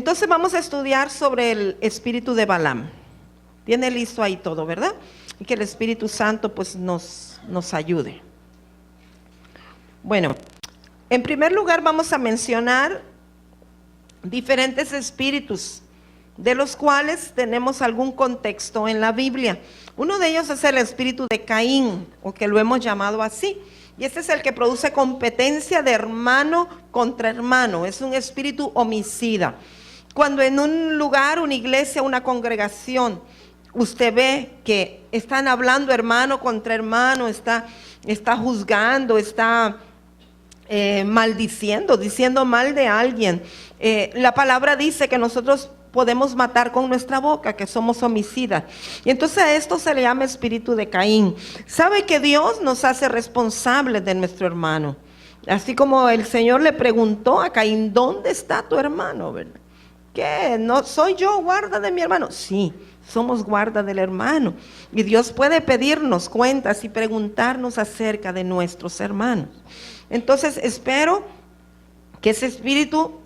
Entonces vamos a estudiar sobre el espíritu de Balaam. Tiene listo ahí todo, ¿verdad? Y que el Espíritu Santo pues nos ayude. Bueno, en primer lugar vamos a mencionar diferentes espíritus, de los cuales tenemos algún contexto en la Biblia. Uno de ellos es el espíritu de Caín, o que lo hemos llamado así. Y este es el que produce competencia de hermano contra hermano. Es un espíritu homicida. Cuando en un lugar, una iglesia, una congregación, usted ve que están hablando hermano contra hermano, está juzgando, está maldiciendo, diciendo mal de alguien. La palabra dice que nosotros podemos matar con nuestra boca, que somos homicidas. Y entonces a esto se le llama espíritu de Caín. ¿Sabe que Dios nos hace responsables de nuestro hermano? Así como el Señor le preguntó a Caín, ¿dónde está tu hermano? ¿Verdad? ¿Qué? ¿No soy yo guarda de mi hermano? Sí, somos guarda del hermano. Y Dios puede pedirnos cuentas y preguntarnos acerca de nuestros hermanos. Entonces espero que ese espíritu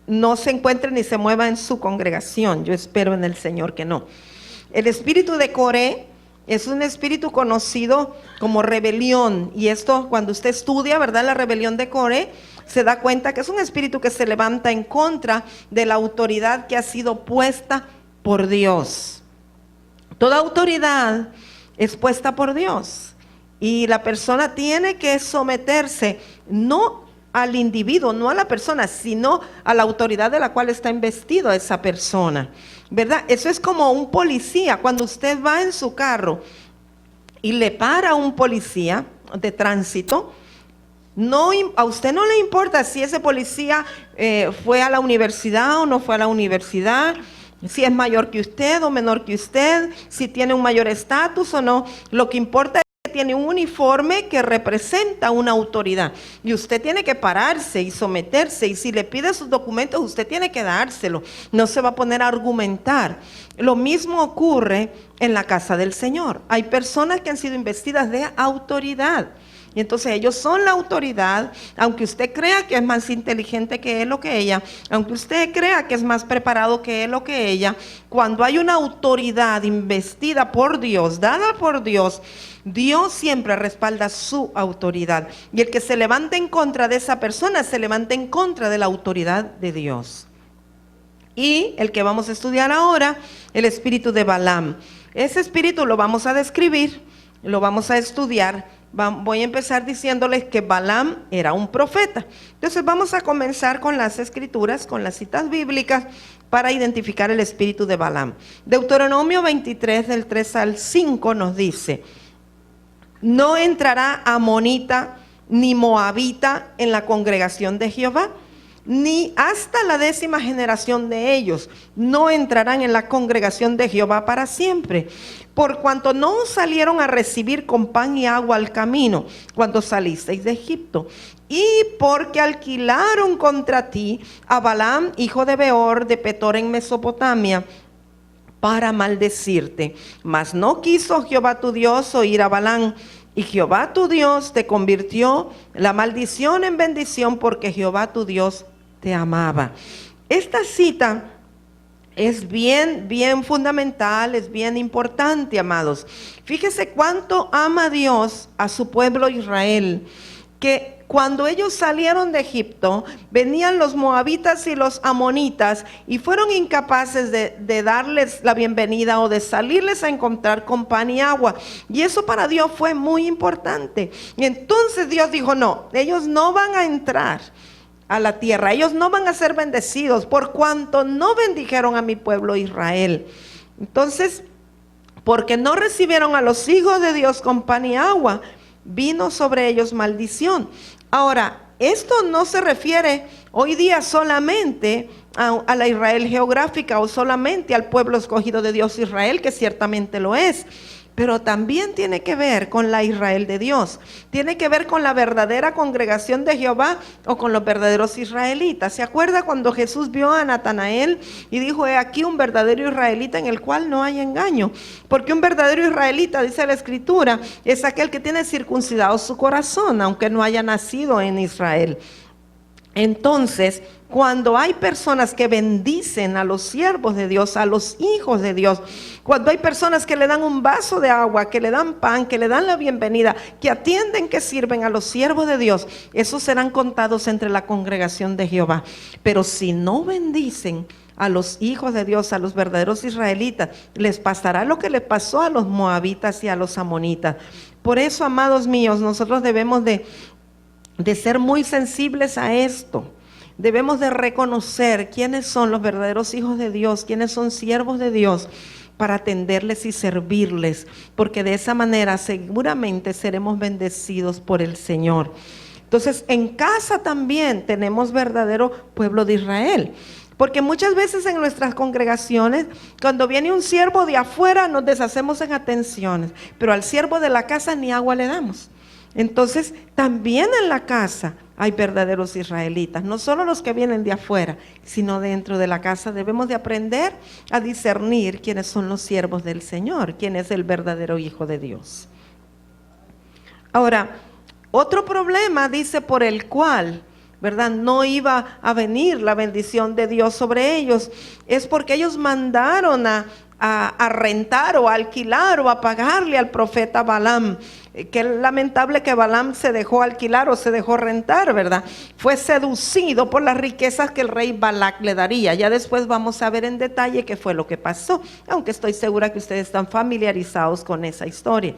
no se encuentre ni se mueva en su congregación. Yo espero en el Señor que no. El espíritu de Coré es un espíritu conocido como rebelión. Y esto, cuando usted estudia, ¿verdad?, la rebelión de Coré, se da cuenta que es un espíritu que se levanta en contra de la autoridad que ha sido puesta por Dios. Toda autoridad es puesta por Dios. Y la persona tiene que someterse, no al individuo, no a la persona, sino a la autoridad de la cual está investido esa persona, ¿verdad? Eso es como un policía. Cuando usted va en su carro y le para a un policía de tránsito, a usted no le importa si ese policía fue a la universidad o no fue a la universidad, si es mayor que usted o menor que usted, si tiene un mayor estatus o no. Lo que importa es que tiene un uniforme que representa una autoridad, y usted tiene que pararse y someterse, y si le pide sus documentos usted tiene que dárselo, no se va a poner a argumentar. Lo mismo ocurre en la casa del Señor. Hay personas que han sido investidas de autoridad, y entonces ellos son la autoridad, aunque usted crea que es más inteligente que él o que ella, aunque usted crea que es más preparado que él o que ella. Cuando hay una autoridad investida por Dios, dada por Dios, Dios siempre respalda su autoridad. Y el que se levante en contra de esa persona, se levanta en contra de la autoridad de Dios. Y el que vamos a estudiar ahora, el espíritu de Balaam. Ese espíritu lo vamos a describir, lo vamos a estudiar. Voy a empezar diciéndoles que Balaam era un profeta. Entonces vamos a comenzar con las escrituras, con las citas bíblicas, para identificar el espíritu de Balaam. Deuteronomio 23, del 3 al 5 nos dice: no entrará amonita ni moabita en la congregación de Jehová, ni hasta la 10ª generación de ellos no entrarán en la congregación de Jehová para siempre, por cuanto no salieron a recibir con pan y agua al camino cuando salisteis de Egipto, y porque alquilaron contra ti a Balaam, hijo de Beor, de Petor en Mesopotamia, para maldecirte. Mas no quiso Jehová tu Dios oír a Balaam, y Jehová tu Dios te convirtió la maldición en bendición, porque Jehová tu Dios te amaba. Esta cita es bien fundamental, es bien importante, amados. Fíjese cuánto ama Dios a su pueblo Israel, que cuando ellos salieron de Egipto, venían los moabitas y los amonitas y fueron incapaces de darles la bienvenida o de salirles a encontrar con pan y agua. Y eso para Dios fue muy importante. Y entonces Dios dijo: no, ellos no van a entrar a la tierra, ellos no van a ser bendecidos, por cuanto no bendijeron a mi pueblo Israel. Entonces, porque no recibieron a los hijos de Dios con pan y agua, vino sobre ellos maldición. Ahora, esto no se refiere hoy día solamente a la Israel geográfica o solamente al pueblo escogido de Dios Israel, que ciertamente lo es, pero también tiene que ver con la Israel de Dios. Tiene que ver con la verdadera congregación de Jehová o con los verdaderos israelitas. ¿Se acuerda cuando Jesús vio a Natanael y dijo: he aquí un verdadero israelita en el cual no hay engaño? Porque un verdadero israelita, dice la Escritura, es aquel que tiene circuncidado su corazón, aunque no haya nacido en Israel. Entonces, cuando hay personas que bendicen a los siervos de Dios, a los hijos de Dios, cuando hay personas que le dan un vaso de agua, que le dan pan, que le dan la bienvenida, que atienden, que sirven a los siervos de Dios, esos serán contados entre la congregación de Jehová. Pero si no bendicen a los hijos de Dios, a los verdaderos israelitas, les pasará lo que le pasó a los moabitas y a los amonitas. Por eso, amados míos, nosotros debemos de ser muy sensibles a esto. Debemos de reconocer quiénes son los verdaderos hijos de Dios, quiénes son siervos de Dios, para atenderles y servirles, porque de esa manera seguramente seremos bendecidos por el Señor. Entonces, en casa también tenemos verdadero pueblo de Israel, porque muchas veces en nuestras congregaciones, cuando viene un siervo de afuera, nos deshacemos en atenciones, pero al siervo de la casa ni agua le damos. Entonces, también en la casa hay verdaderos israelitas, no solo los que vienen de afuera, sino dentro de la casa. Debemos de aprender a discernir quiénes son los siervos del Señor, quién es el verdadero hijo de Dios. Ahora, otro problema, dice, por el cual, ¿verdad?, no iba a venir la bendición de Dios sobre ellos, es porque ellos mandaron a rentar o a alquilar o a pagarle al profeta Balaam. Qué lamentable que Balaam se dejó alquilar o se dejó rentar, ¿verdad? Fue seducido por las riquezas que el rey Balac le daría. Ya después vamos a ver en detalle qué fue lo que pasó, aunque estoy segura que ustedes están familiarizados con esa historia.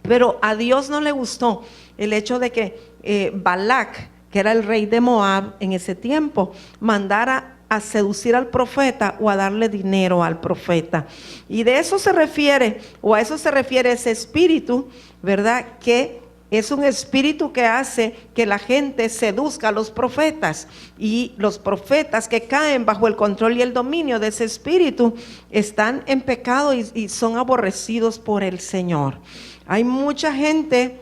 Pero a Dios no le gustó el hecho de que Balac, que era el rey de Moab en ese tiempo, mandara a seducir al profeta o a darle dinero al profeta. Y de eso se refiere, o a eso se refiere ese espíritu, ¿verdad?, que es un espíritu que hace que la gente seduzca a los profetas, y los profetas que caen bajo el control y el dominio de ese espíritu están en pecado y son aborrecidos por el Señor. Hay mucha gente,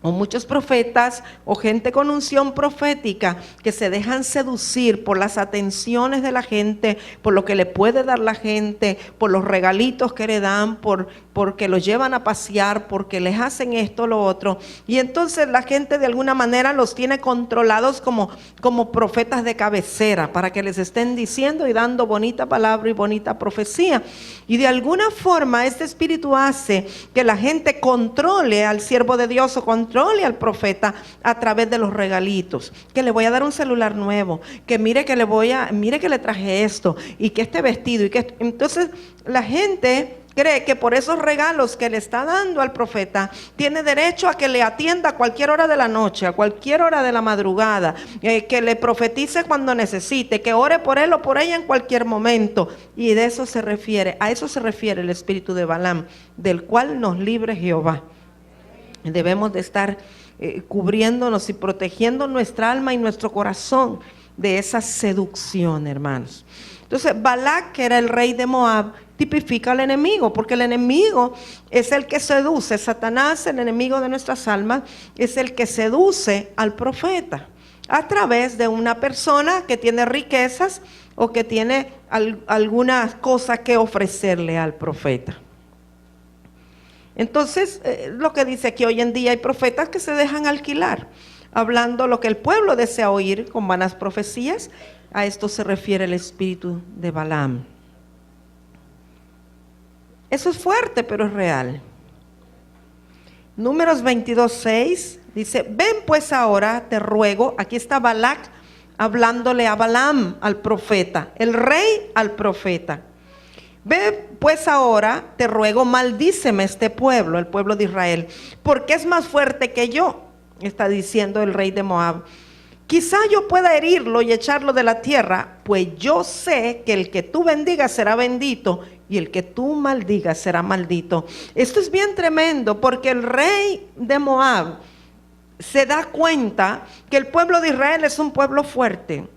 o muchos profetas, o gente con unción profética, que se dejan seducir por las atenciones de la gente, por lo que le puede dar la gente, por los regalitos que le dan, porque los llevan a pasear, porque les hacen esto, lo otro. Y entonces la gente de alguna manera los tiene controlados como profetas de cabecera, para que les estén diciendo y dando bonita palabra y bonita profecía. Y de alguna forma este espíritu hace que la gente controle al siervo de Dios o controle al profeta a través de los regalitos, que le voy a dar un celular nuevo, que mire que mire que le traje esto, y que este vestido, y que entonces la gente cree que por esos regalos que le está dando al profeta, tiene derecho a que le atienda a cualquier hora de la noche, a cualquier hora de la madrugada, que le profetice cuando necesite, que ore por él o por ella en cualquier momento. Y a eso se refiere el espíritu de Balaam, del cual nos libre Jehová. Debemos de estar cubriéndonos y protegiendo nuestra alma y nuestro corazón de esa seducción, hermanos. Entonces, Balac, que era el rey de Moab, tipifica al enemigo, porque el enemigo es el que seduce. Satanás, el enemigo de nuestras almas, es el que seduce al profeta a través de una persona que tiene riquezas o que tiene algunas cosas que ofrecerle al profeta. Entonces, lo que dice aquí, hoy en día hay profetas que se dejan alquilar, hablando lo que el pueblo desea oír con vanas profecías. A esto se refiere el espíritu de Balaam. Eso es fuerte, pero es real. Números 22:6 dice: ven pues ahora, te ruego. Aquí está Balac hablándole a Balaam, al profeta, el rey al profeta. Ve pues ahora, te ruego, maldíceme este pueblo, el pueblo de Israel, porque es más fuerte que yo, está diciendo el rey de Moab. Quizá yo pueda herirlo y echarlo de la tierra, pues yo sé que el que tú bendigas será bendito y el que tú maldigas será maldito. Esto es bien tremendo, porque el rey de Moab se da cuenta que el pueblo de Israel es un pueblo fuerte.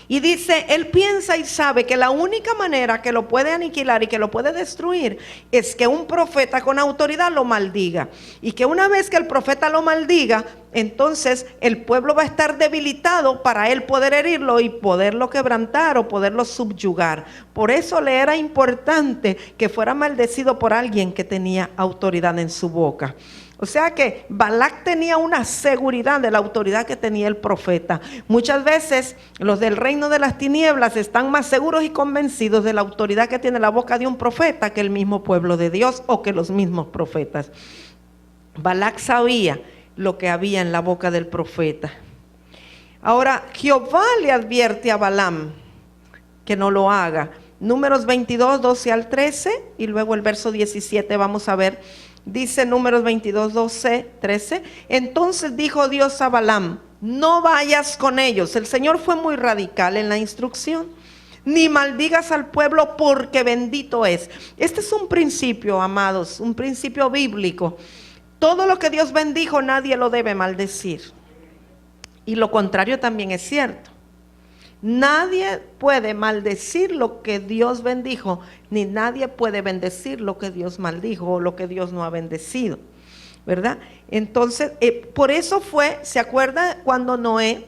Y dice, él piensa y sabe que la única manera que lo puede aniquilar y que lo puede destruir es que un profeta con autoridad lo maldiga. Y que una vez que el profeta lo maldiga, entonces el pueblo va a estar debilitado para él poder herirlo y poderlo quebrantar o poderlo subyugar. Por eso le era importante que fuera maldecido por alguien que tenía autoridad en su boca. O sea que Balac tenía una seguridad de la autoridad que tenía el profeta. Muchas veces los del reino de las tinieblas están más seguros y convencidos de la autoridad que tiene la boca de un profeta que el mismo pueblo de Dios o que los mismos profetas. Balac sabía lo que había en la boca del profeta. Ahora, Jehová le advierte a Balaam que no lo haga. Números 22, 12 al 13 y luego el verso 17 vamos a ver. Dice Números 22, 12, 13. Entonces dijo Dios a Balaam, no vayas con ellos. El Señor fue muy radical en la instrucción. Ni maldigas al pueblo porque bendito es. Este es un principio, amados, un principio bíblico. Todo lo que Dios bendijo nadie lo debe maldecir. Y lo contrario también es cierto. Nadie puede maldecir lo que Dios bendijo, ni nadie puede bendecir lo que Dios maldijo o lo que Dios no ha bendecido, ¿verdad? Entonces, por eso fue, ¿se acuerda cuando Noé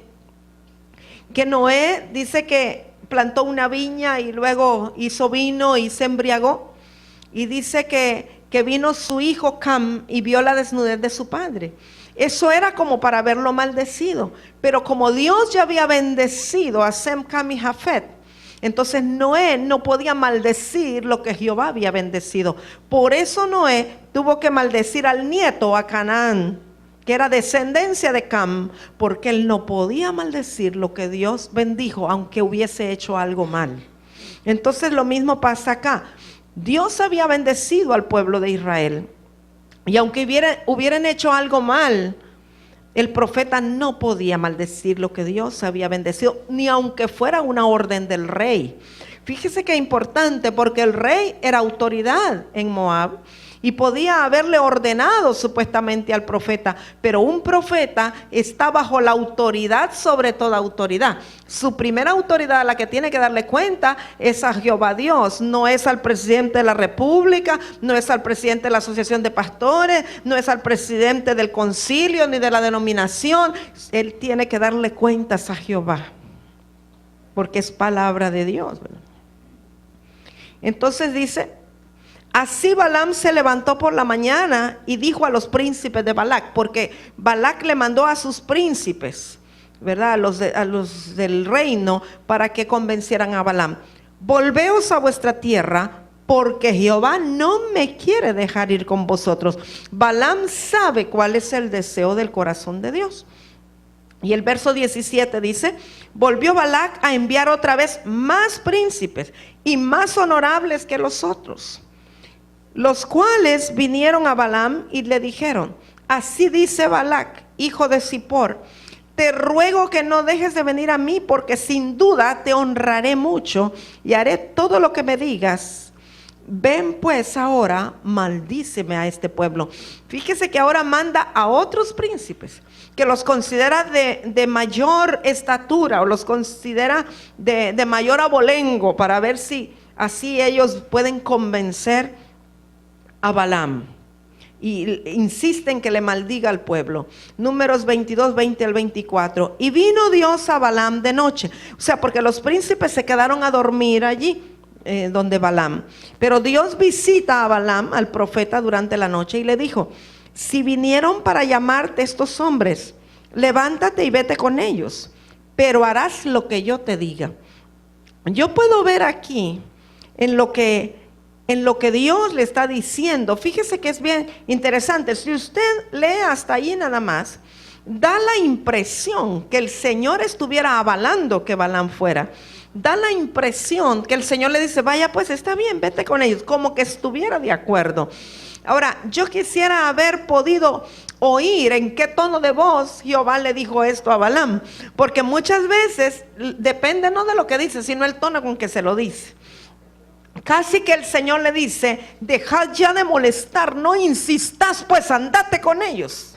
dice que plantó una viña y luego hizo vino y se embriagó? Y dice que vino su hijo Cam y vio la desnudez de su padre. Eso era como para haberlo maldecido, pero como Dios ya había bendecido a Sem, Cam y Jafet, entonces Noé no podía maldecir lo que Jehová había bendecido. Por eso Noé tuvo que maldecir al nieto, a Canaán, que era descendencia de Cam, porque él no podía maldecir lo que Dios bendijo, aunque hubiese hecho algo mal. Entonces lo mismo pasa acá. Dios había bendecido al pueblo de Israel. Y aunque hubieran hecho algo mal, el profeta no podía maldecir lo que Dios había bendecido, ni aunque fuera una orden del rey. Fíjese que es importante, porque el rey era autoridad en Moab y podía haberle ordenado supuestamente al profeta, pero un profeta está bajo la autoridad sobre toda autoridad. Su primera autoridad a la que tiene que darle cuenta es a Jehová Dios, no es al presidente de la república, no es al presidente de la asociación de pastores, no es al presidente del concilio ni de la denominación. Él tiene que darle cuentas a Jehová, porque es palabra de Dios, ¿verdad? Entonces dice: así Balaam se levantó por la mañana y dijo a los príncipes de Balac, porque Balac le mandó a sus príncipes, ¿verdad? A los del reino, para que convencieran a Balaam: volveos a vuestra tierra, porque Jehová no me quiere dejar ir con vosotros. Balaam sabe cuál es el deseo del corazón de Dios. Y el verso 17 dice: volvió Balac a enviar otra vez más príncipes y más honorables que los otros, los cuales vinieron a Balaam y le dijeron: así dice Balac, hijo de Zippor, te ruego que no dejes de venir a mí, porque sin duda te honraré mucho y haré todo lo que me digas. Ven pues ahora, maldíceme a este pueblo. Fíjese que ahora manda a otros príncipes, que los considera de mayor estatura, o los considera de mayor abolengo, para ver si así ellos pueden convencer a Balaam. Y insisten que le maldiga al pueblo. Números 22, 20 al 24. Y vino Dios a Balaam de noche. O sea, porque los príncipes se quedaron a dormir allí donde Balaam. Pero Dios visita a Balaam, al profeta, durante la noche y le dijo: si vinieron para llamarte estos hombres, levántate y vete con ellos, pero harás lo que yo te diga. Yo puedo ver aquí en lo que Dios le está diciendo. Fíjese que es bien interesante. Si usted lee hasta ahí nada más, da la impresión que el Señor estuviera avalando que Balaam fuera. Da la impresión que el Señor le dice: vaya pues, está bien, vete con ellos, como que estuviera de acuerdo. Ahora, yo quisiera haber podido oír en qué tono de voz Jehová le dijo esto a Balaam, porque muchas veces depende no de lo que dice, sino el tono con que se lo dice. Casi que el Señor le dice: dejad ya de molestar, no insistas, pues andate con ellos.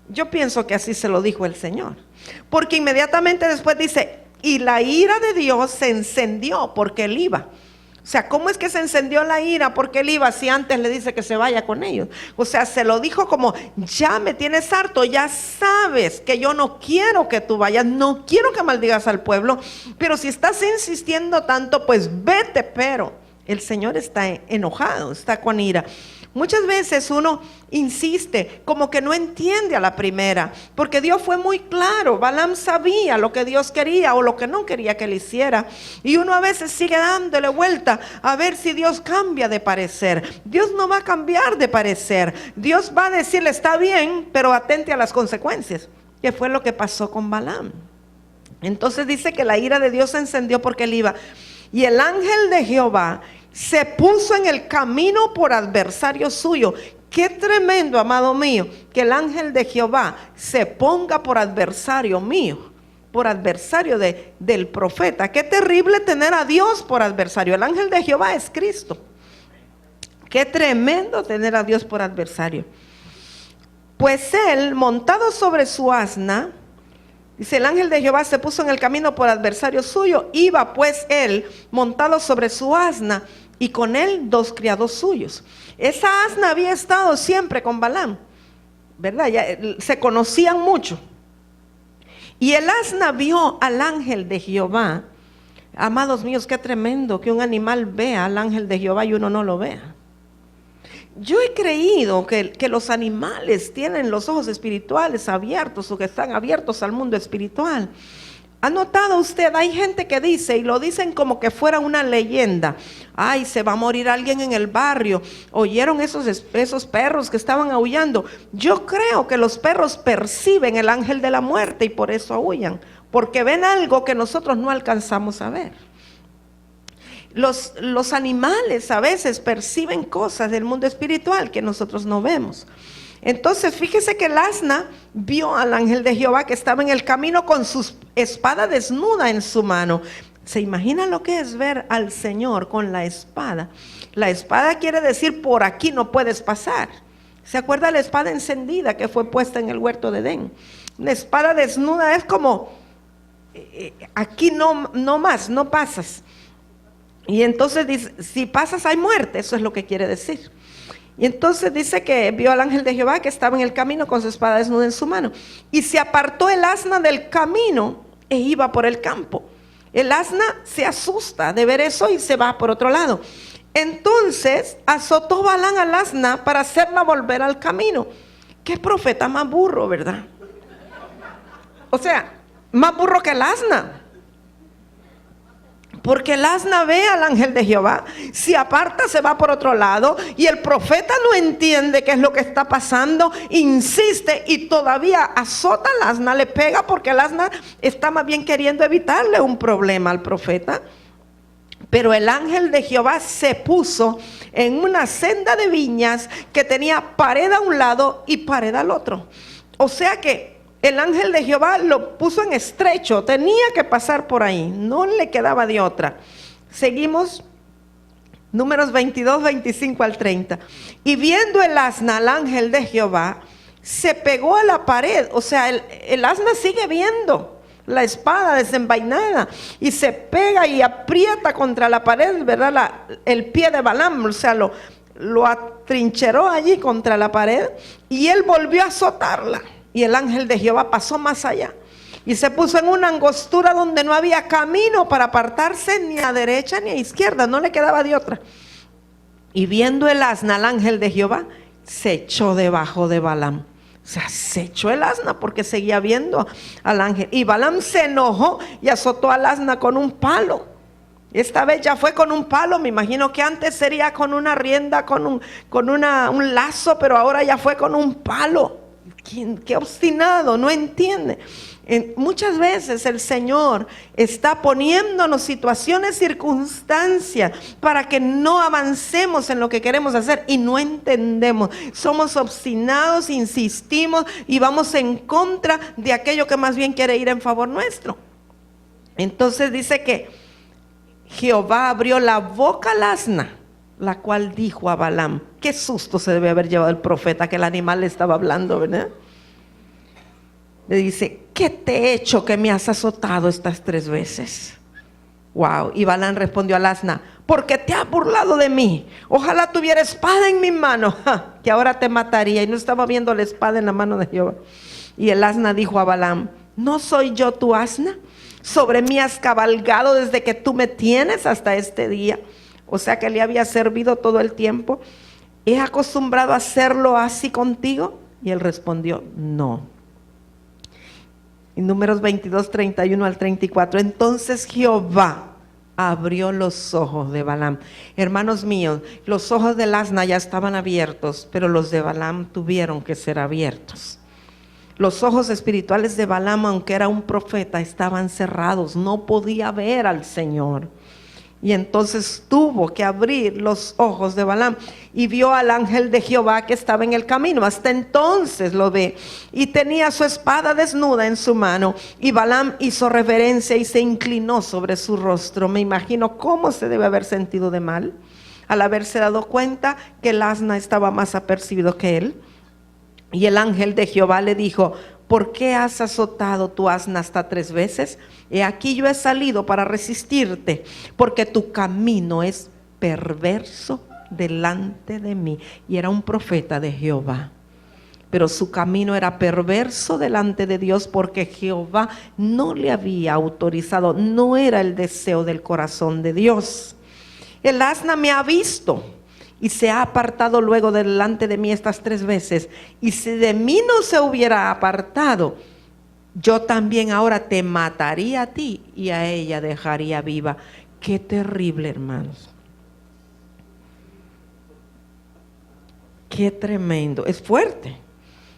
Yo pienso que así se lo dijo el Señor, porque inmediatamente después dice: y la ira de Dios se encendió porque él iba. O sea, ¿cómo es que se encendió la ira porque él iba, si antes le dice que se vaya con ellos? O sea, se lo dijo como: ya me tienes harto, ya sabes que yo no quiero que tú vayas, no quiero que maldigas al pueblo, pero si estás insistiendo tanto, pues vete. Pero El Señor está enojado, está con ira. Muchas veces uno insiste, como que no entiende a la primera, porque Dios fue muy claro. Balaam sabía lo que Dios quería o lo que no quería que él hiciera. Y uno a veces sigue dándole vuelta a ver si Dios cambia de parecer. Dios no va a cambiar de parecer. Dios va a decirle, está bien, pero atente a las consecuencias. Que fue lo que pasó con Balaam. Entonces dice que la ira de Dios se encendió porque él iba. Y el ángel de Jehová se puso en el camino por adversario suyo. Qué tremendo, amado mío, que el ángel de Jehová se ponga por adversario mío, por adversario del profeta. Qué terrible tener a Dios por adversario. El ángel de Jehová es Cristo. Qué tremendo tener a Dios por adversario. Pues él, montado sobre su asna, dice, el ángel de Jehová se puso en el camino por adversario suyo. Iba pues él montado sobre su asna y con él 2 criados suyos. Esa asna había estado siempre con Balaam, ¿verdad? Ya, se conocían mucho. Y el asna vio al ángel de Jehová. Amados míos, qué tremendo que un animal vea al ángel de Jehová y uno no lo vea. Yo he creído que los animales tienen los ojos espirituales abiertos o que están abiertos al mundo espiritual. ¿Ha notado usted? Hay gente que dice, y lo dicen como que fuera una leyenda, ay, se va a morir alguien en el barrio, oyeron esos perros que estaban aullando. Yo creo que los perros perciben el ángel de la muerte y por eso aullan, porque ven algo que nosotros no alcanzamos a ver. Los animales a veces perciben cosas del mundo espiritual que nosotros no vemos. Entonces fíjese que el asna vio al ángel de Jehová que estaba en el camino con su espada desnuda en su mano. ¿Se imagina lo que es ver al Señor con la espada? La espada quiere decir por aquí no puedes pasar. ¿Se acuerda la espada encendida que fue puesta en el huerto de Edén? Una espada desnuda es como aquí no más, no pasas. Y entonces dice, si pasas hay muerte, eso es lo que quiere decir. Y entonces dice que vio al ángel de Jehová que estaba en el camino con su espada desnuda en su mano. Y se apartó el asna del camino e iba por el campo. El asna se asusta de ver eso y se va por otro lado. Entonces azotó Balaam al asna para hacerla volver al camino. Qué profeta más burro, ¿verdad? O sea, más burro que el asna. Porque el asna ve al ángel de Jehová, se aparta, se va por otro lado, y el profeta no entiende qué es lo que está pasando, insiste y todavía azota al asna, le pega porque el asna está más bien queriendo evitarle un problema al profeta. Pero el ángel de Jehová se puso en una senda de viñas que tenía pared a un lado y pared al otro. O sea que el ángel de Jehová lo puso en estrecho, tenía que pasar por ahí, no le quedaba de otra. Seguimos, Números 22, 25 al 30. Y viendo el asna al ángel de Jehová, se pegó a la pared, o sea, el asna sigue viendo la espada desenvainada y se pega y aprieta contra la pared, ¿verdad? El pie de Balaam, o sea, lo atrincheró allí contra la pared y él volvió a azotarla. Y el ángel de Jehová pasó más allá y se puso en una angostura donde no había camino para apartarse ni a derecha ni a izquierda, no le quedaba de otra. Y viendo el asna al ángel de Jehová, se echó debajo de Balaam. O sea, se echó el asna porque seguía viendo al ángel. Y Balaam se enojó y azotó al asna con un palo. Esta vez ya fue con un palo, me imagino que antes sería con una rienda, con un lazo, pero ahora ya fue con un palo. Qué obstinado, no entiende. Muchas veces el Señor está poniéndonos situaciones, circunstancias para que no avancemos en lo que queremos hacer y no entendemos. Somos obstinados, insistimos y vamos en contra de aquello que más bien quiere ir en favor nuestro. Entonces dice que Jehová abrió la boca al asna, la cual dijo a Balaam. Qué susto se debe haber llevado el profeta, que el animal le estaba hablando, ¿verdad? Le dice, ¿qué te he hecho que me has azotado estas 3 veces? Wow. Y Balaam respondió al asna, porque te has burlado de mí. Ojalá tuviera espada en mi mano, que ahora te mataría. Y no estaba viendo la espada en la mano de Jehová. Y el asna dijo a Balaam, ¿no soy yo tu asna? Sobre mí has cabalgado desde que tú me tienes hasta este día. o sea que le había servido todo el tiempo, ¿he acostumbrado a hacerlo así contigo? Y él respondió, no. En Números 22, 31 al 34, entonces Jehová abrió los ojos de Balaam. Hermanos míos, los ojos del asna ya estaban abiertos, pero los de Balaam tuvieron que ser abiertos. Los ojos espirituales de Balaam, aunque era un profeta, estaban cerrados, no podía ver al Señor. Y entonces tuvo que abrir los ojos de Balaam y vio al ángel de Jehová que estaba en el camino. Hasta entonces lo ve y tenía su espada desnuda en su mano, y Balaam hizo reverencia y se inclinó sobre su rostro. Me imagino cómo se debe haber sentido de mal al haberse dado cuenta que el asna estaba más apercibido que él. Y el ángel de Jehová le dijo, ¿por qué has azotado tu asna hasta 3 veces? He aquí yo he salido para resistirte, porque tu camino es perverso delante de mí. Y era un profeta de Jehová, pero su camino era perverso delante de Dios, porque Jehová no le había autorizado, no era el deseo del corazón de Dios. El asna me ha visto y se ha apartado luego delante de mí estas 3 veces. Y si de mí no se hubiera apartado, yo también ahora te mataría a ti y a ella dejaría viva. Qué terrible, hermanos. Qué tremendo. Es fuerte.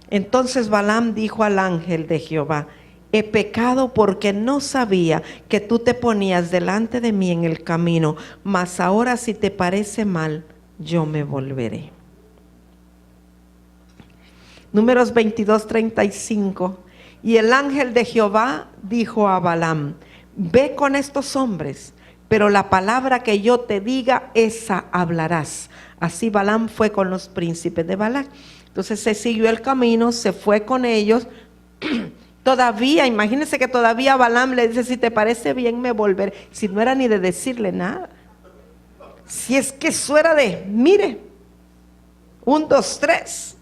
Entonces Balaam dijo al ángel de Jehová, he pecado porque no sabía que tú te ponías delante de mí en el camino, mas ahora si te parece mal, yo me volveré. Números 22, 35. Y el ángel de Jehová dijo a Balaam, ve con estos hombres, pero la palabra que yo te diga, esa hablarás. Así Balaam fue con los príncipes de Balac. Entonces se siguió el camino, se fue con ellos. Todavía, imagínense que todavía Balaam le dice, si te parece bien me volveré. Si no era ni de decirle nada. Si es que eso era de, mire, 1, 2, 3.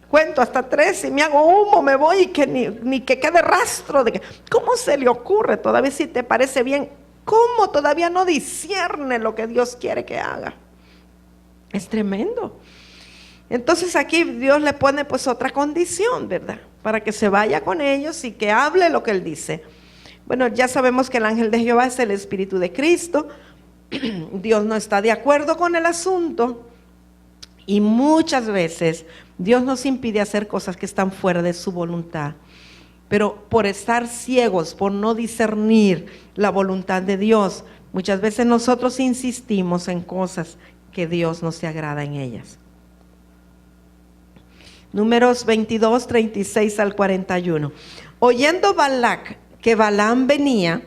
Cuento hasta 3 y me hago humo, me voy y que ni que quede rastro de que. ¿Cómo se le ocurre? Todavía si te parece bien, ¿cómo todavía no discierne lo que Dios quiere que haga? Es tremendo. Entonces aquí Dios le pone pues otra condición, ¿verdad? Para que se vaya con ellos y que hable lo que él dice. Bueno, ya sabemos que el ángel de Jehová es el Espíritu de Cristo. Dios no está de acuerdo con el asunto y muchas veces Dios nos impide hacer cosas que están fuera de su voluntad, pero por estar ciegos, por no discernir la voluntad de Dios, muchas veces nosotros insistimos en cosas que Dios no se agrada en ellas. Números 22, 36 al 41. Oyendo Balac que Balaam venía,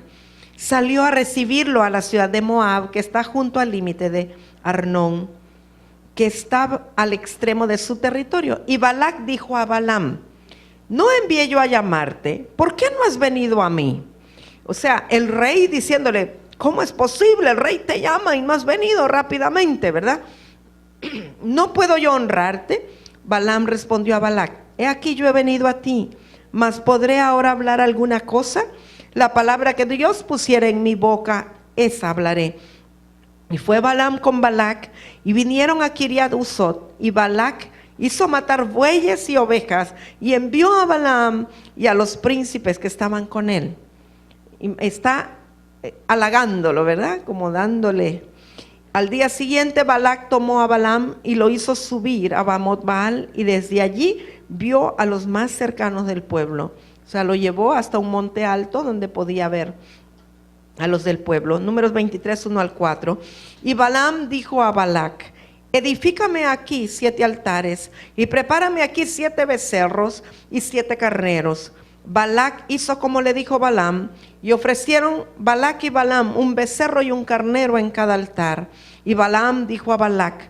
salió a recibirlo a la ciudad de Moab, que está junto al límite de Arnón, que está al extremo de su territorio. Y Balac dijo a Balaam, ¿no envié yo a llamarte? ¿Por qué no has venido a mí? O sea, el rey diciéndole, ¿cómo es posible? El rey te llama y no has venido rápidamente, ¿verdad? ¿No puedo yo honrarte? Balaam respondió a Balac, he aquí yo he venido a ti, mas ¿podré ahora hablar alguna cosa? La palabra que Dios pusiera en mi boca, esa hablaré. Y fue Balaam con Balac, y vinieron a Kiriat Huzot, y Balac hizo matar bueyes y ovejas, y envió a Balaam y a los príncipes que estaban con él. Y está halagándolo, ¿verdad? Como dándole. Al día siguiente Balac tomó a Balaam y lo hizo subir a Bamot Baal, y desde allí vio a los más cercanos del pueblo. O sea, lo llevó hasta un monte alto donde podía ver a los del pueblo. Números 23, 1 al 4. Y Balaam dijo a Balac, edifícame aquí 7 altares y prepárame aquí 7 becerros y 7 carneros. Balac hizo como le dijo Balaam, y ofrecieron Balac y Balaam un becerro y un carnero en cada altar. Y Balaam dijo a Balac,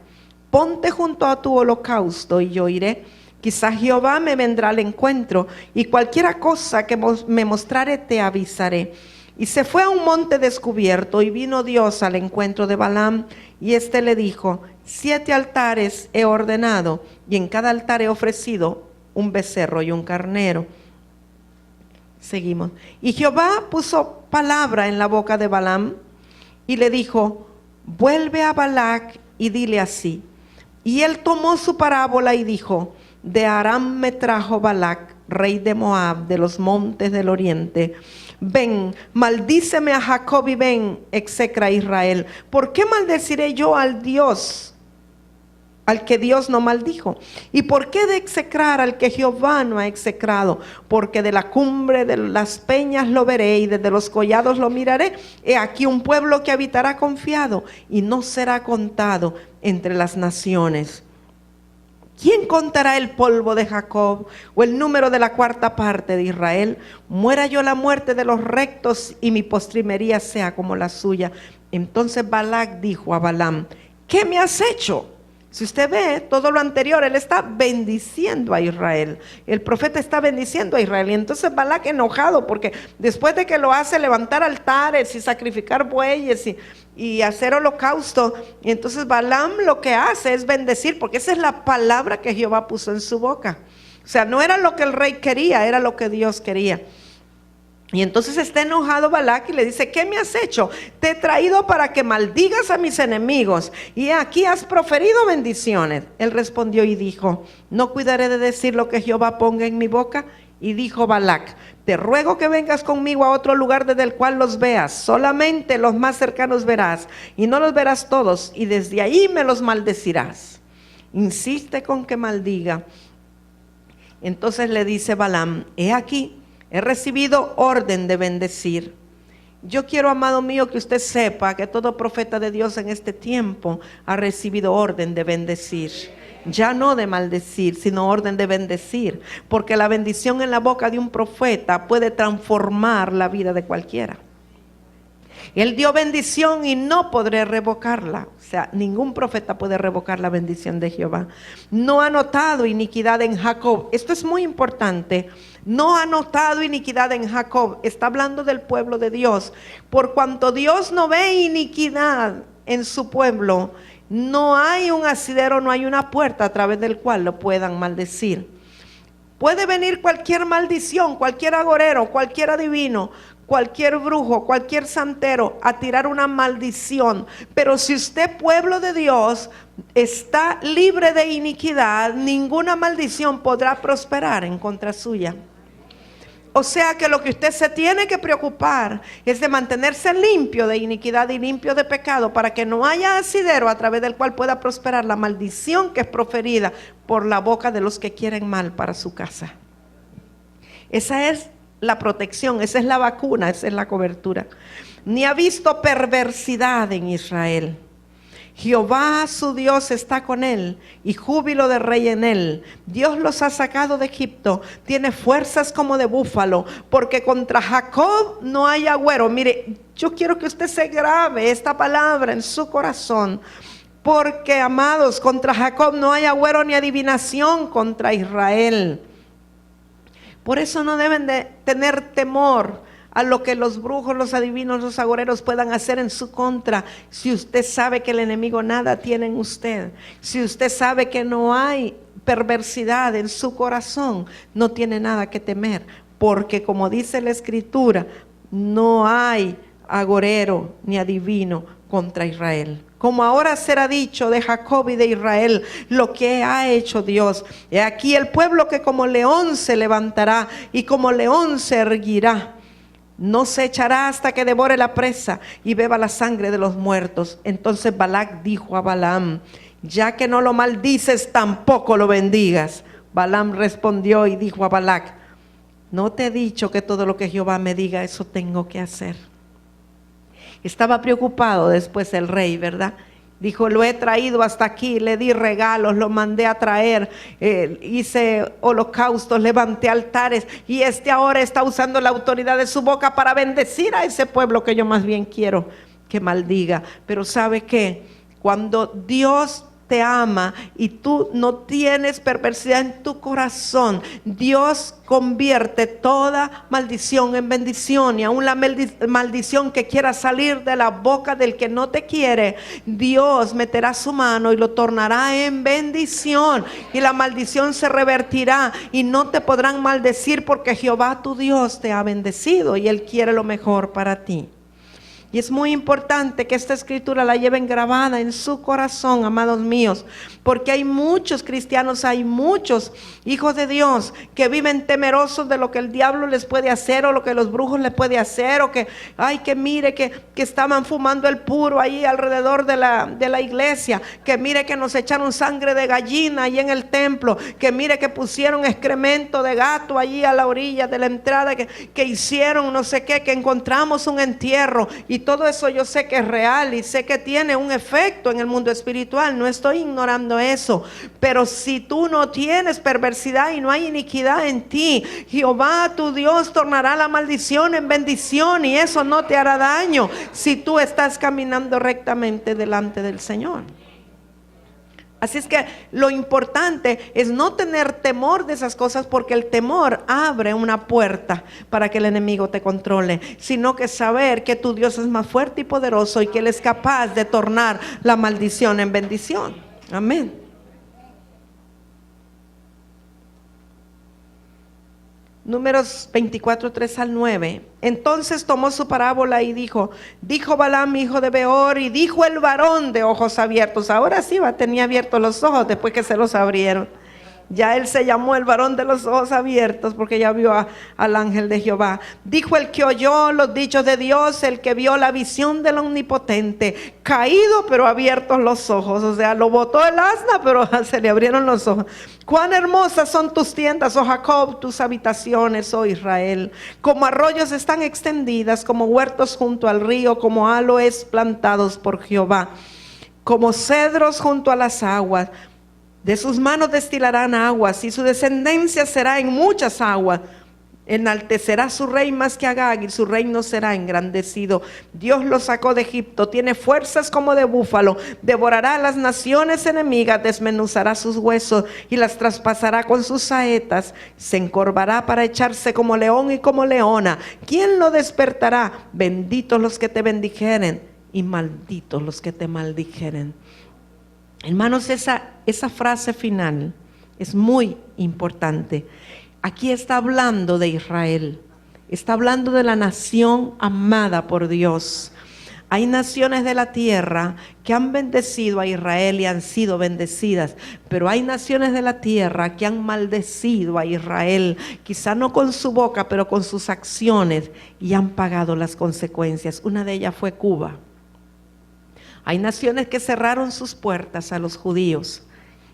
ponte junto a tu holocausto y yo iré. Quizá Jehová me vendrá al encuentro, y cualquiera cosa que me mostrare te avisaré. Y se fue a un monte descubierto, y vino Dios al encuentro de Balaam, y éste le dijo, 7 altares he ordenado, y en cada altar he ofrecido un becerro y un carnero. Seguimos. Y Jehová puso palabra en la boca de Balaam, y le dijo, vuelve a Balac y dile así. Y él tomó su parábola y dijo: de Aram me trajo Balac, rey de Moab, de los montes del oriente. Ven, maldíceme a Jacob y ven, execra Israel. ¿Por qué maldeciré yo al Dios, al que Dios no maldijo? ¿Y por qué de execrar al que Jehová no ha execrado? Porque de la cumbre de las peñas lo veré y desde los collados lo miraré. He aquí un pueblo que habitará confiado y no será contado entre las naciones. ¿Quién contará el polvo de Jacob o el número de la cuarta parte de Israel? Muera yo la muerte de los rectos y mi postrimería sea como la suya. Entonces Balac dijo a Balaam: ¿qué me has hecho? Si usted ve todo lo anterior, él está bendiciendo a Israel. El profeta está bendiciendo a Israel. Y entonces Balac, enojado, porque después de que lo hace levantar altares y sacrificar bueyes y hacer holocausto, y entonces Balaam lo que hace es bendecir, porque esa es la palabra que Jehová puso en su boca. O sea, no era lo que el rey quería, era lo que Dios quería. Y entonces está enojado Balac y le dice: ¿qué me has hecho? Te he traído para que maldigas a mis enemigos y aquí has proferido bendiciones. Él respondió y dijo: no cuidaré de decir lo que Jehová ponga en mi boca. Y dijo Balac: te ruego que vengas conmigo a otro lugar desde el cual los veas, solamente los más cercanos verás y no los verás todos, y desde ahí me los maldecirás. Insiste con que maldiga. Entonces le dice Balaam: he aquí, he recibido orden de bendecir. Yo quiero, amado mío, que usted sepa que todo profeta de Dios en este tiempo ha recibido orden de bendecir. Ya no de maldecir, sino orden de bendecir. Porque la bendición en la boca de un profeta puede transformar la vida de cualquiera. Él dio bendición y no podré revocarla. O sea, ningún profeta puede revocar la bendición de Jehová. No ha notado iniquidad en Jacob. Esto es muy importante. No ha notado iniquidad en Jacob. Está hablando del pueblo de Dios. Por cuanto Dios no ve iniquidad en su pueblo, no hay un asidero, no hay una puerta a través del cual lo puedan maldecir. Puede venir cualquier maldición, cualquier agorero, cualquier adivino, cualquier brujo, cualquier santero a tirar una maldición. Pero si usted, pueblo de Dios, está libre de iniquidad, ninguna maldición podrá prosperar en contra suya. O sea que lo que usted se tiene que preocupar es de mantenerse limpio de iniquidad y limpio de pecado, para que no haya asidero a través del cual pueda prosperar la maldición que es proferida por la boca de los que quieren mal para su casa. Esa es la protección, esa es la vacuna, esa es la cobertura. Ni ha visto perversidad en Israel. Jehová su Dios está con él y júbilo de rey en él. Dios los ha sacado de Egipto, tiene fuerzas como de búfalo, porque contra Jacob no hay agüero. Mire, yo quiero que usted se grabe esta palabra en su corazón, porque, amados, contra Jacob no hay agüero ni adivinación contra Israel. Por eso no deben de tener temor a lo que los brujos, los adivinos, los agoreros puedan hacer en su contra. Si usted sabe que el enemigo nada tiene en usted, si usted sabe que no hay perversidad en su corazón, no tiene nada que temer, porque como dice la Escritura, no hay agorero ni adivino contra Israel. Como ahora será dicho de Jacob y de Israel lo que ha hecho Dios. He aquí el pueblo que como león se levantará y como león se erguirá. No se echará hasta que devore la presa y beba la sangre de los muertos. Entonces Balac dijo a Balaam: ya que no lo maldices, tampoco lo bendigas. Balaam respondió y dijo a Balac: no te he dicho que todo lo que Jehová me diga, eso tengo que hacer. Estaba preocupado después el rey, ¿verdad? Dijo: lo he traído hasta aquí, le di regalos, lo mandé a traer, hice holocaustos, levanté altares, y ahora está usando la autoridad de su boca para bendecir a ese pueblo que yo más bien quiero que maldiga. Pero ¿sabe qué? Cuando Dios te ama y tú no tienes perversidad en tu corazón, Dios convierte toda maldición en bendición. Y aún la maldición que quiera salir de la boca del que no te quiere, Dios meterá su mano y lo tornará en bendición, y la maldición se revertirá y no te podrán maldecir, porque Jehová tu Dios te ha bendecido y Él quiere lo mejor para ti. Y es muy importante que esta escritura la lleven grabada en su corazón, amados míos, porque hay muchos cristianos, hay muchos hijos de Dios que viven temerosos de lo que el diablo les puede hacer o lo que los brujos les puede hacer, o que, ay, que mire que estaban fumando el puro ahí alrededor de la iglesia, que mire que nos echaron sangre de gallina ahí en el templo, que mire que pusieron excremento de gato allí a la orilla de la entrada, que hicieron no sé qué, que encontramos un entierro. Y todo eso yo sé que es real y sé que tiene un efecto en el mundo espiritual, no estoy ignorando eso. Pero si tú no tienes perversidad y no hay iniquidad en ti, Jehová tu Dios tornará la maldición en bendición, y eso no te hará daño si tú estás caminando rectamente delante del Señor. Así es que lo importante es no tener temor de esas cosas, porque el temor abre una puerta para que el enemigo te controle, sino que saber que tu Dios es más fuerte y poderoso y que Él es capaz de tornar la maldición en bendición. Amén. Números 24, 3 al 9. Entonces tomó su parábola y dijo Balaam, hijo de Beor, y dijo el varón de ojos abiertos. Ahora sí tenía abiertos los ojos después que se los abrieron. Ya él se llamó el varón de los ojos abiertos, porque ya vio al ángel de Jehová. Dijo el que oyó los dichos de Dios, el que vio la visión del Omnipotente, caído pero abiertos los ojos. O sea, lo botó el asna, pero se le abrieron los ojos. Cuán hermosas son tus tiendas, oh Jacob, tus habitaciones, oh Israel. Como arroyos están extendidas, como huertos junto al río, como aloes plantados por Jehová, como cedros junto a las aguas. De sus manos destilarán aguas, y su descendencia será en muchas aguas. Enaltecerá su rey más que Agag, y su reino será engrandecido. Dios lo sacó de Egipto, tiene fuerzas como de búfalo. Devorará a las naciones enemigas, desmenuzará sus huesos y las traspasará con sus saetas. Se encorvará para echarse como león y como leona. ¿Quién lo despertará? Benditos los que te bendijeren y malditos los que te maldijeren. Hermanos, esa frase final es muy importante. Aquí está hablando de Israel, está hablando de la nación amada por Dios. Hay naciones de la tierra que han bendecido a Israel y han sido bendecidas, pero hay naciones de la tierra que han maldecido a Israel, quizá no con su boca, pero con sus acciones, y han pagado las consecuencias. Una de ellas fue Cuba. Hay naciones que cerraron sus puertas a los judíos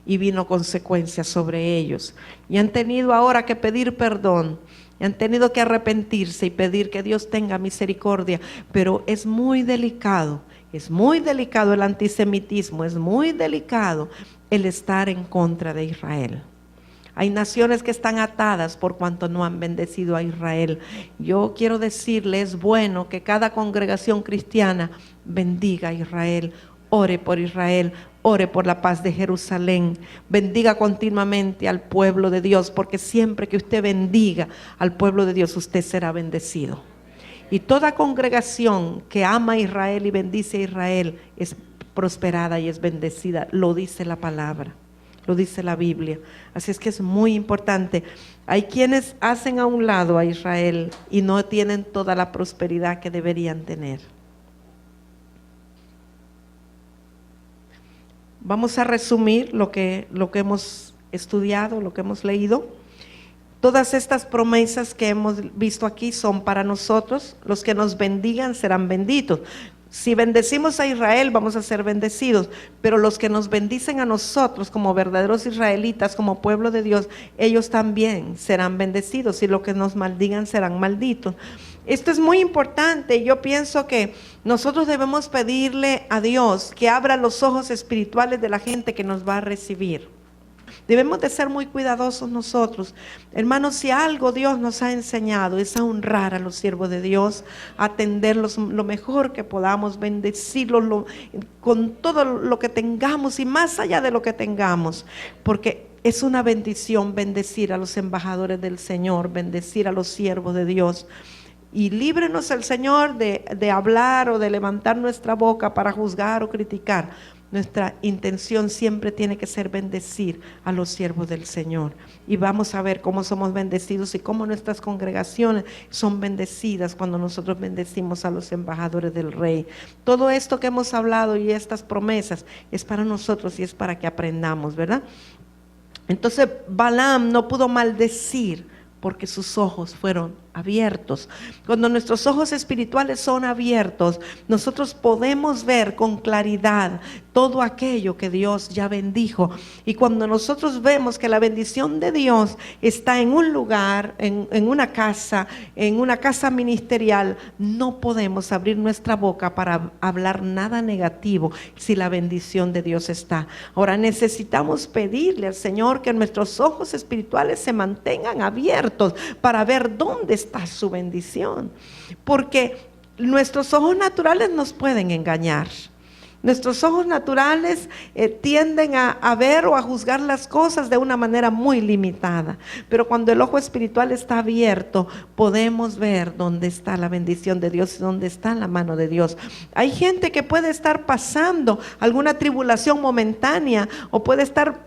y vino consecuencias sobre ellos. Y han tenido ahora que pedir perdón, y han tenido que arrepentirse y pedir que Dios tenga misericordia. Pero es muy delicado el antisemitismo, es muy delicado el estar en contra de Israel. Hay naciones que están atadas por cuanto no han bendecido a Israel. Yo quiero decirle, es bueno que cada congregación cristiana bendiga a Israel, ore por Israel, ore por la paz de Jerusalén, bendiga continuamente al pueblo de Dios, porque siempre que usted bendiga al pueblo de Dios, usted será bendecido. Y toda congregación que ama a Israel y bendice a Israel es prosperada y es bendecida, lo dice la palabra. Lo dice la Biblia. Así es que es muy importante. Hay quienes hacen a un lado a Israel y no tienen toda la prosperidad que deberían tener. Vamos a resumir lo que hemos estudiado, lo que hemos leído. Todas estas promesas que hemos visto aquí son para nosotros. Los que nos bendigan serán benditos. Si bendecimos a Israel, vamos a ser bendecidos, pero los que nos bendicen a nosotros como verdaderos israelitas, como pueblo de Dios, ellos también serán bendecidos, y los que nos maldigan serán malditos. Esto es muy importante. Yo pienso que nosotros debemos pedirle a Dios que abra los ojos espirituales de la gente que nos va a recibir. Debemos de ser muy cuidadosos nosotros. Hermanos, si algo Dios nos ha enseñado es a honrar a los siervos de Dios, a atenderlos lo mejor que podamos, bendecirlos con todo lo que tengamos y más allá de lo que tengamos, porque es una bendición bendecir a los embajadores del Señor, bendecir a los siervos de Dios. Y líbrenos el Señor de hablar o de levantar nuestra boca para juzgar o criticar. nuestra intención siempre tiene que ser bendecir a los siervos del Señor. Y vamos a ver cómo somos bendecidos y cómo nuestras congregaciones son bendecidas cuando nosotros bendecimos a los embajadores del Rey. Todo esto que hemos hablado y estas promesas es para nosotros y es para que aprendamos, ¿verdad? Entonces Balaam no pudo maldecir porque sus ojos fueron abiertos. Cuando nuestros ojos espirituales son abiertos, nosotros podemos ver con claridad todo aquello que Dios ya bendijo. Y cuando nosotros vemos que la bendición de Dios está en un lugar, en una casa ministerial, no podemos abrir nuestra boca para hablar nada negativo si la bendición de Dios está. Ahora necesitamos pedirle al Señor que nuestros ojos espirituales se mantengan abiertos para ver dónde está su bendición, porque nuestros ojos naturales nos pueden engañar. Nuestros ojos naturales tienden a ver o a juzgar las cosas de una manera muy limitada, pero cuando el ojo espiritual está abierto, podemos ver dónde está la bendición de Dios y dónde está la mano de Dios. Hay gente que puede estar pasando alguna tribulación momentánea o puede estar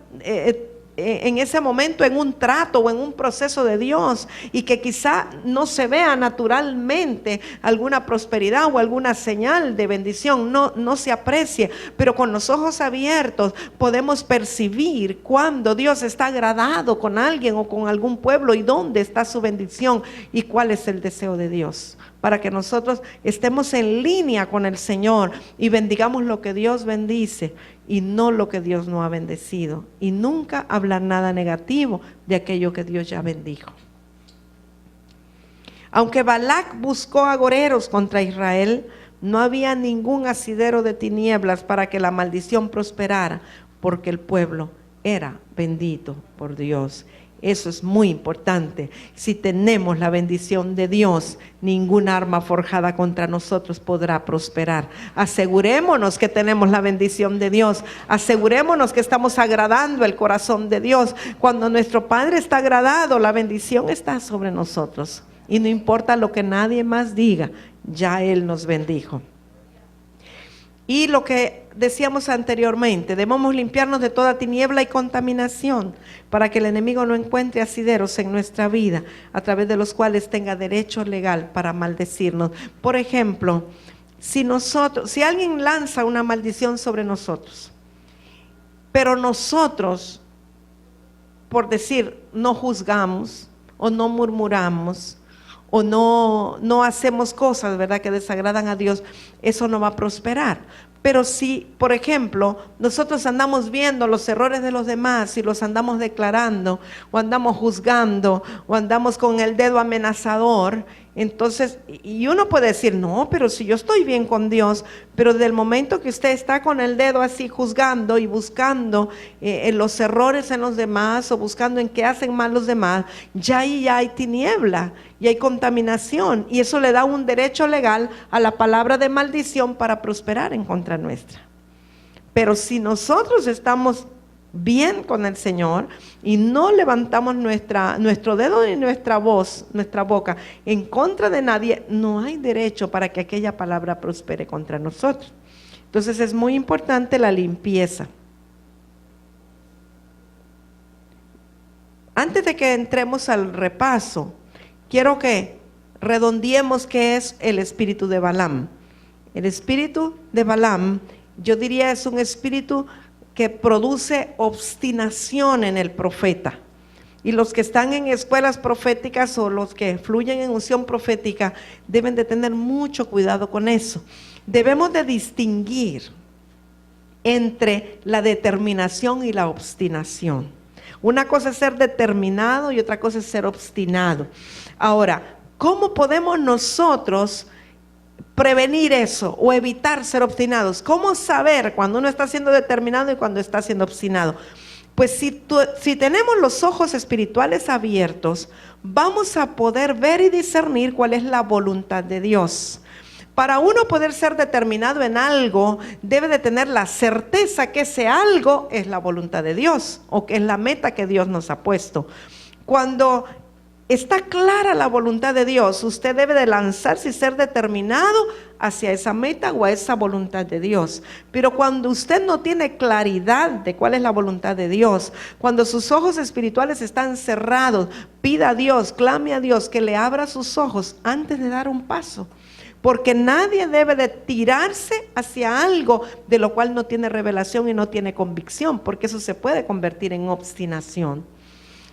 en ese momento en un trato o en un proceso de Dios y que quizá no se vea naturalmente alguna prosperidad o alguna señal de bendición, no se aprecie, pero con los ojos abiertos podemos percibir cuando Dios está agradado con alguien o con algún pueblo y dónde está su bendición y cuál es el deseo de Dios, para que nosotros estemos en línea con el Señor y bendigamos lo que Dios bendice y no lo que Dios no ha bendecido, y nunca hablar nada negativo de aquello que Dios ya bendijo. Aunque Balac buscó agoreros contra Israel, no había ningún asidero de tinieblas para que la maldición prosperara, porque el pueblo era bendito por Dios. Eso es muy importante. Si tenemos la bendición de Dios, ningún arma forjada contra nosotros podrá prosperar. Asegurémonos que tenemos la bendición de Dios. Asegurémonos que estamos agradando el corazón de Dios. Cuando nuestro Padre está agradado, la bendición está sobre nosotros. Y no importa lo que nadie más diga, ya Él nos bendijo. Y lo que decíamos anteriormente, debemos limpiarnos de toda tiniebla y contaminación para que el enemigo no encuentre asideros en nuestra vida a través de los cuales tenga derecho legal para maldecirnos. Por ejemplo, si alguien lanza una maldición sobre nosotros, pero nosotros, por decir, no juzgamos o no murmuramos, o no hacemos cosas, ¿verdad?, que desagradan a Dios, eso no va a prosperar. Pero si, por ejemplo, nosotros andamos viendo los errores de los demás y los andamos declarando, o andamos juzgando, o andamos con el dedo amenazador, entonces, y uno puede decir, no, pero si yo estoy bien con Dios, pero desde el momento que usted está con el dedo así juzgando y buscando los errores en los demás, o buscando en qué hacen mal los demás, ya hay tiniebla y hay contaminación, y eso le da un derecho legal a la palabra de maldición para prosperar en contra nuestra. Pero si nosotros estamos bien con el Señor y no levantamos nuestro dedo y nuestra voz, nuestra boca en contra de nadie, no hay derecho para que aquella palabra prospere contra nosotros. Entonces es muy importante la limpieza. Antes de que entremos al repaso, quiero que redondeemos qué es el espíritu de Balaam. El espíritu de Balaam, yo diría, es un espíritu que produce obstinación en el profeta. Y los que están en escuelas proféticas o los que fluyen en unción profética deben de tener mucho cuidado con eso. Debemos de distinguir entre la determinación y la obstinación. Una cosa es ser determinado y otra cosa es ser obstinado. Ahora, ¿cómo podemos nosotros prevenir eso o evitar ser obstinados? ¿Cómo saber cuando uno está siendo determinado y cuando está siendo obstinado? Pues si tenemos los ojos espirituales abiertos, vamos a poder ver y discernir cuál es la voluntad de Dios. Para uno poder ser determinado en algo, debe de tener la certeza que ese algo es la voluntad de Dios o que es la meta que Dios nos ha puesto. Cuando está clara la voluntad de Dios, usted debe de lanzarse y ser determinado hacia esa meta o a esa voluntad de Dios. Pero cuando usted no tiene claridad de cuál es la voluntad de Dios, cuando sus ojos espirituales están cerrados, pida a Dios, clame a Dios que le abra sus ojos antes de dar un paso. Porque nadie debe de tirarse hacia algo de lo cual no tiene revelación y no tiene convicción, porque eso se puede convertir en obstinación.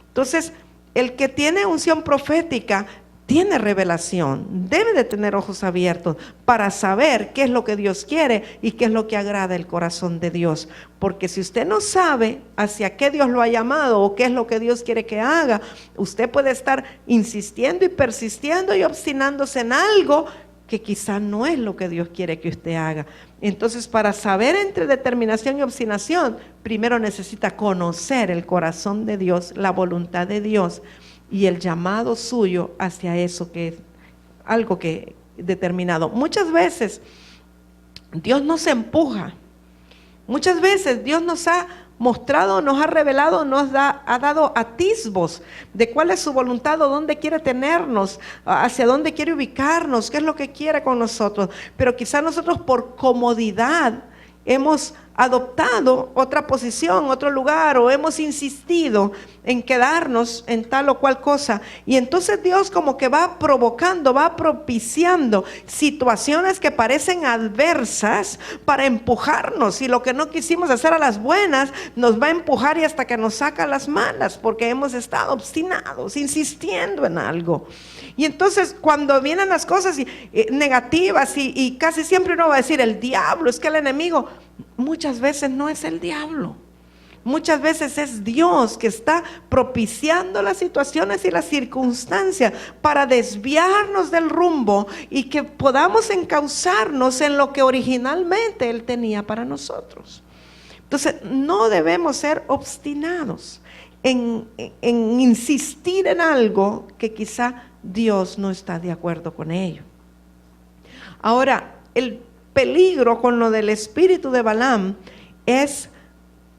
Entonces, el que tiene unción profética tiene revelación, debe de tener ojos abiertos para saber qué es lo que Dios quiere y qué es lo que agrada el corazón de Dios. Porque si usted no sabe hacia qué Dios lo ha llamado o qué es lo que Dios quiere que haga, usted puede estar insistiendo y persistiendo y obstinándose en algo que quizá no es lo que Dios quiere que usted haga. Entonces, para saber entre determinación y obstinación, primero necesita conocer el corazón de Dios, la voluntad de Dios y el llamado suyo hacia eso que es algo que determinado. Muchas veces Dios nos empuja, muchas veces Dios nos ha mostrado, nos ha revelado, ha dado atisbos de cuál es su voluntad o dónde quiere tenernos, hacia dónde quiere ubicarnos, qué es lo que quiere con nosotros. Pero quizá nosotros por comodidad hemos adoptado otra posición, otro lugar, o hemos insistido en quedarnos en tal o cual cosa. Y entonces Dios como que va provocando, va propiciando situaciones que parecen adversas para empujarnos. Y lo que no quisimos hacer a las buenas, nos va a empujar y hasta que nos saca a las malas, porque hemos estado obstinados, insistiendo en algo. Y entonces cuando vienen las cosas negativas y casi siempre uno va a decir, el diablo, es que el enemigo, muchas veces no es el diablo. Muchas veces es Dios que está propiciando las situaciones y las circunstancias para desviarnos del rumbo y que podamos encauzarnos en lo que originalmente Él tenía para nosotros. Entonces, no debemos ser obstinados en insistir en algo que quizá Dios no está de acuerdo con ello. Ahora, el peligro con lo del espíritu de Balaam es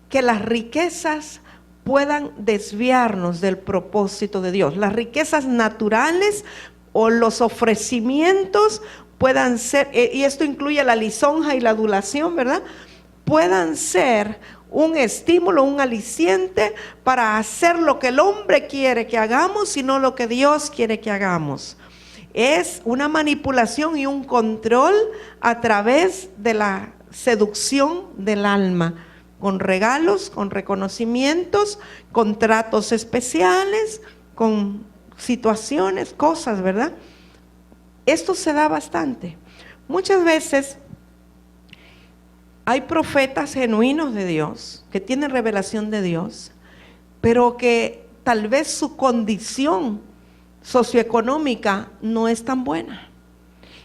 que las riquezas puedan desviarnos del propósito de Dios. Las riquezas naturales o los ofrecimientos puedan ser, y esto incluye la lisonja y la adulación, ¿verdad? Puedan ser un estímulo, un aliciente para hacer lo que el hombre quiere que hagamos y no lo que Dios quiere que hagamos. Es una manipulación y un control a través de la seducción del alma, con regalos, con reconocimientos, con tratos especiales, con situaciones, cosas, ¿verdad? Esto se da bastante. Muchas veces hay profetas genuinos de Dios, que tienen revelación de Dios, pero que tal vez su condición socioeconómica no es tan buena.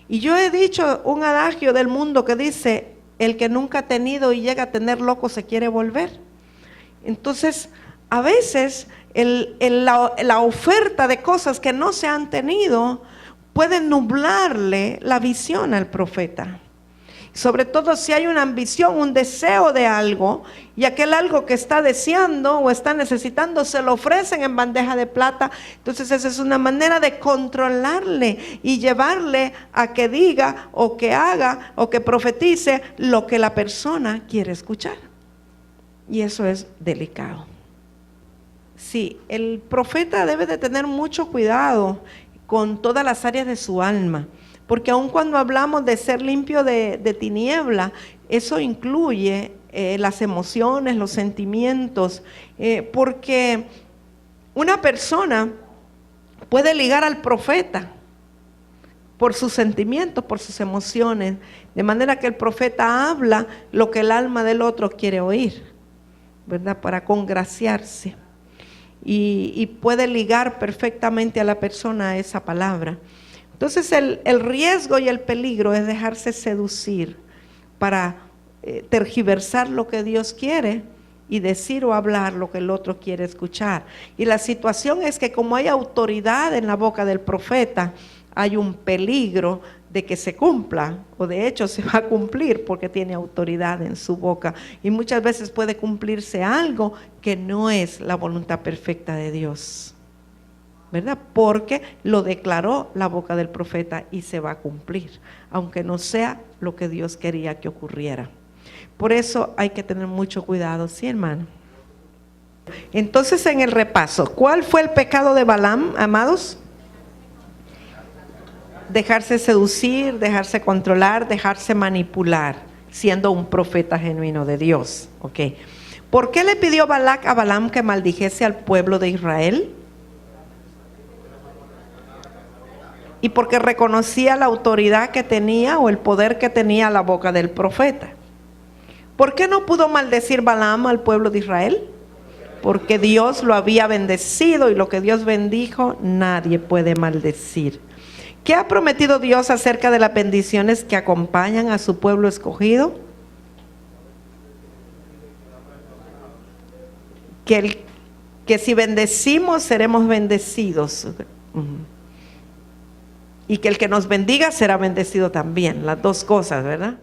Y yo he dicho un adagio del mundo que dice, el que nunca ha tenido y llega a tener loco se quiere volver. Entonces, a veces la oferta de cosas que no se han tenido puede nublarle la visión al profeta. Sobre todo si hay una ambición, un deseo de algo, y aquel algo que está deseando o está necesitando se lo ofrecen en bandeja de plata. Entonces esa es una manera de controlarle y llevarle a que diga o que haga o que profetice lo que la persona quiere escuchar. Y eso es delicado. Sí, el profeta debe de tener mucho cuidado con todas las áreas de su alma. Porque aun cuando hablamos de ser limpio de tiniebla, eso incluye las emociones, los sentimientos, porque una persona puede ligar al profeta por sus sentimientos, por sus emociones, de manera que el profeta habla lo que el alma del otro quiere oír, ¿verdad? Para congraciarse. Y puede ligar perfectamente a la persona a esa palabra. Entonces el riesgo y el peligro es dejarse seducir para tergiversar lo que Dios quiere y decir o hablar lo que el otro quiere escuchar. Y la situación es que como hay autoridad en la boca del profeta, hay un peligro de que se cumpla, o de hecho se va a cumplir porque tiene autoridad en su boca. Y muchas veces puede cumplirse algo que no es la voluntad perfecta de Dios. ¿verdad? Porque lo declaró la boca del profeta y se va a cumplir, aunque no sea lo que Dios quería que ocurriera. Por eso hay que tener mucho cuidado, ¿sí, hermano? Entonces, en el repaso, ¿cuál fue el pecado de Balaam, amados? Dejarse seducir, dejarse controlar, dejarse manipular, siendo un profeta genuino de Dios. ¿Ok? ¿Por qué le pidió Balac a Balaam que maldijese al pueblo de Israel? Y porque reconocía la autoridad que tenía o el poder que tenía la boca del profeta. ¿Por qué no pudo maldecir Balaam al pueblo de Israel? Porque Dios lo había bendecido, y lo que Dios bendijo nadie puede maldecir. ¿Qué ha prometido Dios acerca de las bendiciones que acompañan a su pueblo escogido? Que si bendecimos seremos bendecidos. Y que el que nos bendiga será bendecido también, las dos cosas, ¿verdad?